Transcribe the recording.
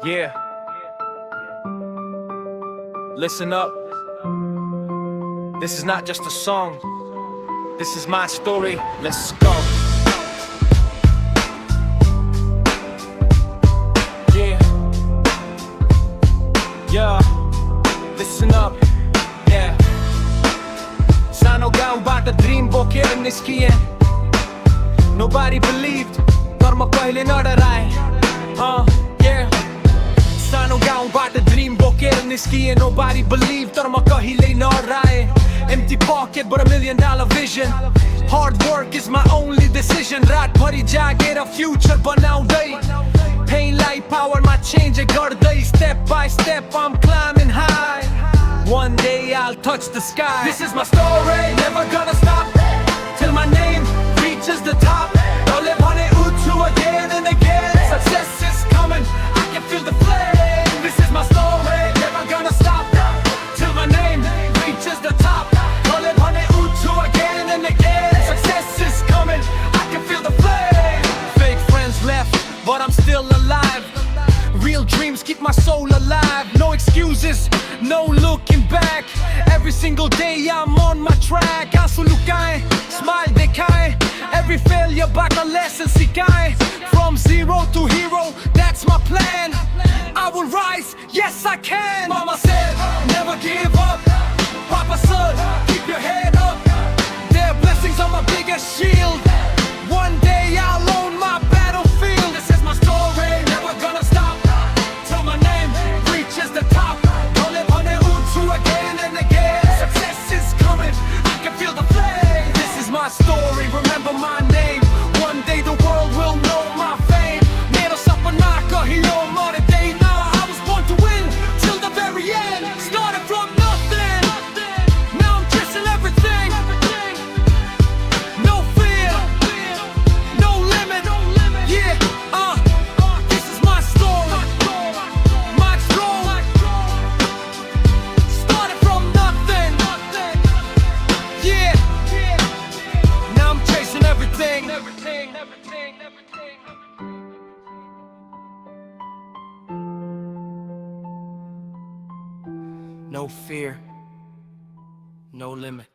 Yeah, listen up. This is not just a song. This is my story. Let's go. Yeah, yeah, listen up. Yeah. सानो गाउँबाट dream बोकेर निस्किए. Nobody believed, तर म कहिले नडराए. Yeah. सानो गाउँबाट ड्रिम बोकेर निस्किए. Nobody believed, तर म कहिले नडराए. Empty pocket but $1 million vision. Hard work is my only decision. रातभरि जागेर future बनाउँदै. Painलाई power मा change गर्दै. Step by step I'm climbing high. One day I'll touch the sky. This is my story, never gonna stop till my name reaches the top. I'll live on it again and again. Success is coming, I can feel the flame. This is my story, never gonna stop till my name reaches the top. I'll live on it again and again. Success is coming, I can feel the flame. Fake friends left, but I'm still alive. Real dreams keep my soul alive. No excuses, no looking back. Every single day I'm on my track. Aansu lukaye, smile dekhaye. Every failure back a lesson sikaye. From zero to hero, that's my plan. I will rise, yes I can. Mama said, never give up. Papa said, keep your head up. Their blessings are my biggest shield. One day I'll own my battlefield. This is my story, never gonna stop till my name reaches the top. I'll live on it again and again. Success is coming, I can feel the flame. This is my story, remember my name. One day the world will know my fame. मेरो सपना कहियो मर्दैन. I was born to win till the very end. Started from nothing, now I'm chasing everything. No fear, no limit. Yeah, this is my story. My story. Started from nothing. Yeah, now I'm chasing everything. No fear, no limit.